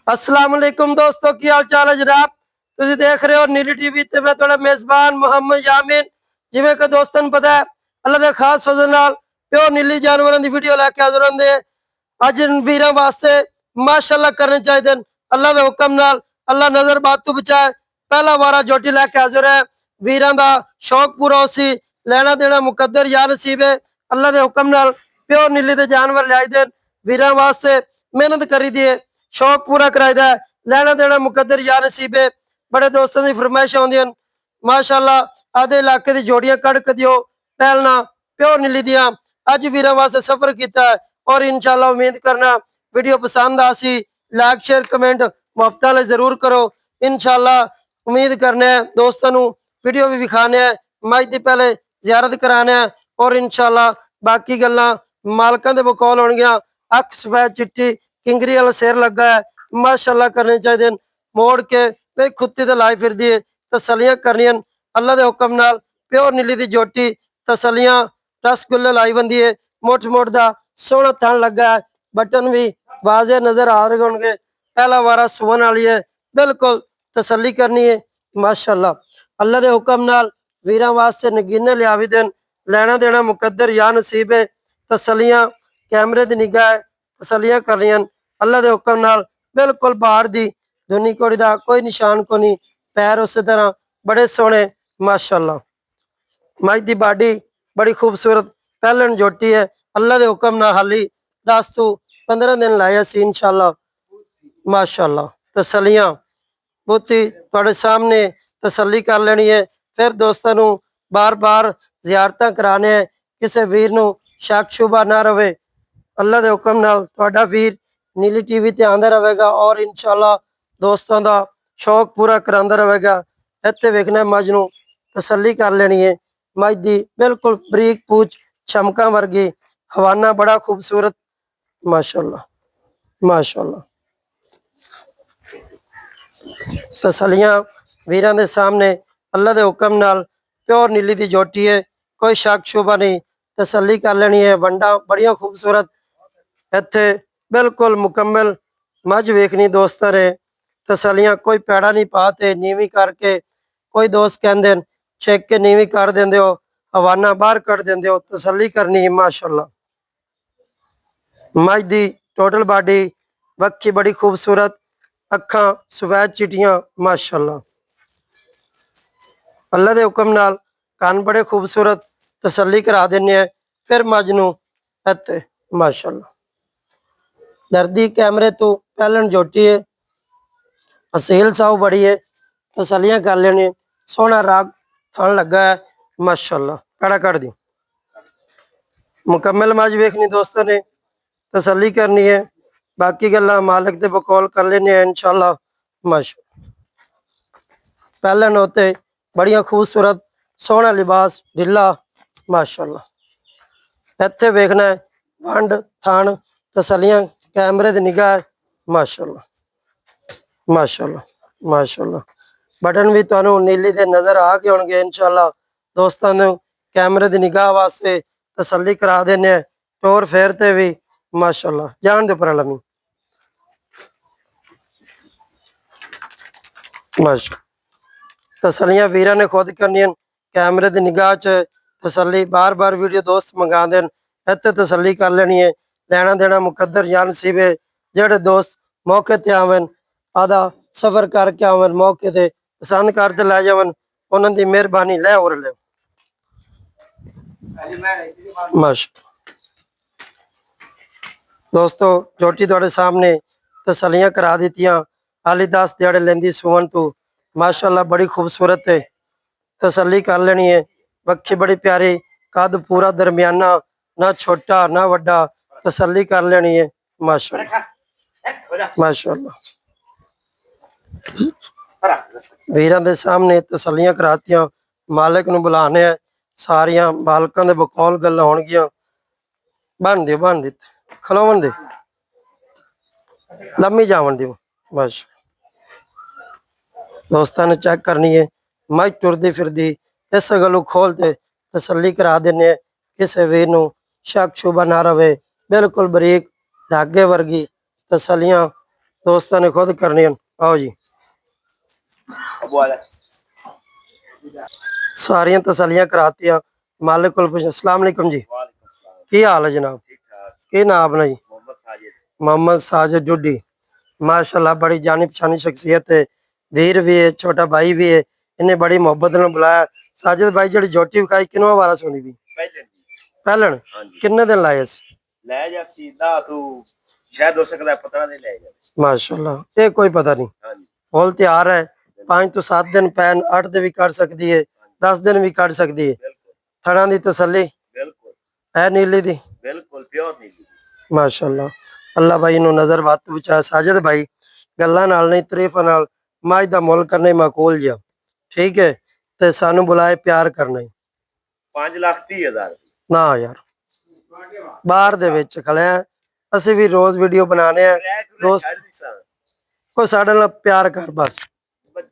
अस्सलाम वालेकुम दोस्तों, की हाल चाल है जनाब। तुम देख रहे हो नीली टीवी ते मैं थोड़ा मेजबान मुहम्मद यामीन। जिमें कि दोस्तों ਨੂੰ पता है अल्लाह ਦੇ खास फजल नाल प्योर नीली जानवरों की वीडियो लेके हाजिर होंगे। अज वीरों वास्ते माशाअल्लाह करने चाहिए। अल्लाह के हुक्म नाल अल्लाह नजर बात तो बचाए। पहला वारा जोटी लैके हाजिर है। वीरों का शौक पूरा उसी लेना देना मुकद्दर या नसीब है। अल्लाह के हुक्म नाल प्योर नीली के जानवर लियाई देन। वीरों वास्ते मेहनत करी दी है, शौक पूरा कराईदा है, लेना देना मुकद्दर या नसीब है। बड़े दोस्तों की फरमाइश आउंदियां माशाअल्लाह आधे इलाके की जोड़ियां कड़ के दियो पहलना प्योर नीली दियां। अज वीरों वास्ते सफर किया है और इंशाअल्लाह उम्मीद करना वीडियो पसंद आसी। लाइक शेयर कमेंट मुहब्बत नाल जरूर करो। इंशाअल्लाह उम्मीद करने दोस्तों को वीडियो भी विखाने हैं, मज की पहले जियारत कराने हैं और इंशाअल्लाह बाकी गल्लां मालकां दे बकौल होणगियां। अख सफेद चिट्टी किंगरी वाला सिर लगा है, माशाअल्लाह करने चाहिए। मोड़ के वे खुत्ती ते लाई फिर दी तसलियां करनियां। अल्लाह के हुक्म नाल प्योर नीली की जोटी तसलियां रसगुल्ले लाई बंदी है। मुठ मुठ का सोहना थन लगा है, बटन भी वाजे नजर आ रहे होंगे। पहला वारा सुवन वाली है, बिल्कुल तसली करनी है माशाअल्लाह। अल्लाह के हुक्म नाल वीरां वास्ते नगीने लिया भी देन। लेना देना मुकद्दर या नसीब है। तसलियां कैमरे की निगाह तसलियां करनियां। अल्लाह के हुक्म नाल बिल्कुल बाहर दी धुनी कोड़ी का कोई निशान को नहीं। पैर उस तरह बड़े सोहने माशाअल्लाह। मज की बाडी बड़ी खूबसूरत पहलन जोटी है। अल्लाह के हुक्म नाल हाली 10 तो 15 दिन लाया सी इंशाअल्लाह माशाअल्लाह। तसलियां बहुती तुहाडे सामने तसली कर लेनी है। फिर दोस्तों को बार बार जियारत कराने है, किसी वीर को शक शुबा ना रहे। अल्लाह के हुक्म नाल तुहाडा वीर नीली टीवी ते आंदा रहेगा और इंशाअल्लाह दोस्तों का शौक पूरा करांदा रहेगा। इत्थे वेखना मज नूं तसली कर लेनी है। मज की बिल्कुल बरीक पूछ चमका वर्गी, हवाना बड़ा खूबसूरत माशाअल्लाह माशाअल्लाह। तसलियां वीरां दे सामने अल्लाह के हुक्म नाल प्योर नीली की जोटी है, कोई शक शुबा नहीं। तसली कर लेनी है। वंडा बड़िया खूबसूरत इत्थे बिल्कुल मुकम्मल मज वेखनी दोस्तों रे। तसलियां कोई पैड़ा नहीं पाते नीवी करके। कोई दोस्त कहते छेक के नीवी कर देंदे हो, हवाना बाहर कट देंदे हो। तसली करनी है माशाअल्लाह। मज की टोटल बॉडी वक्खी बड़ी खूबसूरत, अखा सफेद चिटियां माशाअल्लाह। अल्लाह के हुक्म नाल कान बड़े खूबसूरत तसली करा देने हैं। फिर मज नूं इत्थे माशाअल्लाह डरदी कैमरे तो पहलन जोटी है, असील साहू बड़ी है। तसलियां कर लेने, सोहना राग थन लगा है माशाअल्लाह। पैड़ा कट दी मुकम्मल मज वेखनी दोस्तों ने तसली करनी है। बाकी गल्लां मालिक दे बकौल कर लेने हैं इंशाअल्लाह माशाअल्लाह। पहलन होते बड़िया खूबसूरत सोहना लिबास ढिला माशाअल्लाह। इत्थे वेखना है वंड थान तसलियां कैमरे की निगाह माशाअल्लाह माशाअल्लाह माशाअल्लाह। बटन भी तुहानू नीली दे नजर आ गए होंगे इंशाअल्लाह। दोस्तों ने कैमरे की निगाह वास्ते तसली करा देने। टोर फेरते भी माशाअल्लाह जान दे पर लमी माशा। तसलियां वीरा ने खुद करनी कैमरे की निगाह च तसली। बार बार वीडियो दोस्त मंगा देन, इत्थे तसली कर लेनी है। लेना देना मुकद्दर या नसीब है। जेडे दोस्त मौके ते आवन आधा सफर करके आवन मौके ते पसंद करते लै जावन, उन्हों की मेहरबानी लै और ले माशा। दोस्तों जोटी थोड़े सामने तसलियां करा दित्तियां। हाली 10 दिहाड़े लेंदी सुवन तो माशाअल्लाह बड़ी खूबसूरत है। तसली कर लेनी है। वक्खी बड़ी प्यारी, कद पूरा दरमियाना, ना छोटा ना वड्डा। तसली कर लेनी है माशाअल्लाह माशाअल्लाह। वीरां दे सामने तसलियां करातियां। मालिक नूं बुलाने है। सारियां बालकां दे बकौल गल्लां होणगियां। बन दिओ बन दित्ते खलोवन दे लम्मी जावन दिओ बस। दोस्तों ने चेक करनी है मज टुरदी फिरदी इस गलों खोलते तसली करा देने। किसी वीर नूं शक शुबा ना रहे। बिल्कुल बरीक धागे वर्गी तसलियां ਦੋਸਤਾਂ ਨੇ ਖੁਦ ਕਰਨੀ ਹਨ। ਆਓ ਜੀ, ਸਾਰੀਆਂ ਤਸੱਲੀਆਂ ਕਰਾਤੀਆਂ। ਮਾलिक ਕੋਲ ਪੁੱਛ। अस्सलाम वालेकुम जी, ਕੀ ਹਾਲ ਹੈ ਜਨਾਬ? ਕੀ ਨਾਮ ਆਪਣਾ ਜੀ? मोहम्मद साजिद डुडी। माशाल्लाह बड़ी जानी पछानी शख्सियत है, वीर भी है, छोटा भाई भी है। इन्हें बड़ी मोहब्बत ने बुलाया। साजिद भाई जी जोटी विखाई किनवा वारस होनी भी पहलन किन्ने दिन लाए माशाल्लाह ये कोई पता नहीं। फुल तैयार है, 5 तो 7 दिन पैन 8 दिन भी कर सकती है, 10 दिन भी कर सकती है। थड़ा दी तसल्ली है नीली दी माशाल्लाह। अल्लाह भाई नु नजर वत बचा। साजिद भाई गल्लां नाल नहीं तरीफां नाल मज दा मुल करने माकूल जा ठीक है ते सानू बुलाए प्यार करना 5,30,000 ना यार बाहर दे विच खले ਅਸੀਂ ਵੀ ਰੋਜ਼ ਵੀਡੀਓ ਬਣਾਣੇ ਆ ਦੋਸਤ ਕੋਈ ਸਾਡੇ ਨਾਲ ਪਿਆਰ ਕਰ ਬਸ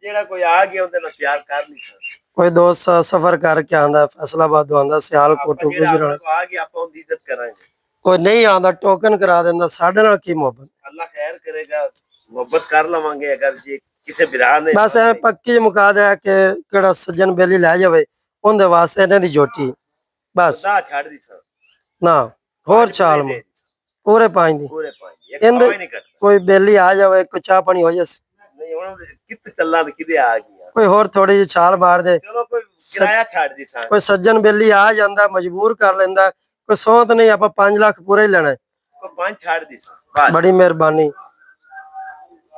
ਜਿਹੜਾ ਕੋਈ ਆ ਗਿਆ ਉਹਦੇ ਨਾਲ ਪਿਆਰ ਕਰ ਨਹੀਂ ਸਕਦਾ। ਕੋਈ ਦੋਸਤ ਸਫਰ ਕਰਕੇ ਆਂਦਾ ਫੈਸਲਾਬਾਦ ਆਂਦਾ ਸਿਆਲਕੋਟ ਗੁਜਰਾਂ ਆ ਗਿਆ ਆਪਾਂ ਉਹਦੀ ਇੱਜ਼ਤ ਕਰਾਂਗੇ। ਕੋਈ ਨਹੀਂ ਆਂਦਾ ਟੋਕਨ ਕਰਾ ਦਿੰਦਾ ਸਾਡੇ ਨਾਲ ਕੀ ਮੁਹੱਬਤ। ਅੱਲਾ ਖੈਰ ਕਰੇਗਾ ਮੁਹੱਬਤ ਕਰ ਲਵਾਂਗੇ ਅਗਰ ਜੇ ਕਿਸੇ ਵਿਰਾਹ ਨੇ ਬਸ ਐ ਪੱਕੀ ਮੁਕਾ ਦਿਆ ਕਿ ਕਿਹੜਾ ਸੱਜਣ ਬੇਲੀ ਲੈ ਜਾਵੇ ਉਹਦੇ ਵਾਸਤੇ ਇਹਨਾਂ ਦੀ ਜੋਟੀ ਬਸ ਨਾ ਛੱਡ ਦੀ ਸਰ ਨਾ ਹੋਰ ਚਾਲ ਪੂਰੇ 5 ਦੀ ਪੂਰੇ 5 ਇਹਦੇ ਨਹੀਂ ਕਰਦਾ ਕੋਈ ਬੇਲੀ ਆ ਜਾਵੇ ਕੋਈ ਚਾਹ ਪਾਣੀ ਹੋ ਜਾਏ ਨਹੀਂ ਹੁਣ ਕਿੱਥੇ ਚੱਲਾਂ ਤੇ ਕਿਤੇ ਆ ਗਿਆ ਕੋਈ ਹੋਰ ਥੋੜੀ ਜਿਹੀ ਛਾਲ ਮਾਰ ਦੇ ਚਲੋ ਕੋਈ ਕਿਰਾਇਆ ਛੱਡ ਦੀ ਸਰ ਕੋਈ ਸੱਜਣ ਬੇਲੀ ਆ ਜਾਂਦਾ ਮਜਬੂਰ ਕਰ ਲੈਂਦਾ ਕੋਈ ਸੌਤ ਨਹੀਂ ਆਪਾਂ 5 ਲੱਖ ਪੂਰਾ ਹੀ ਲੈਣਾ ਕੋਈ 5 ਛੱਡ ਦੀ ਸਰ ਬੜੀ ਮਿਹਰਬਾਨੀ।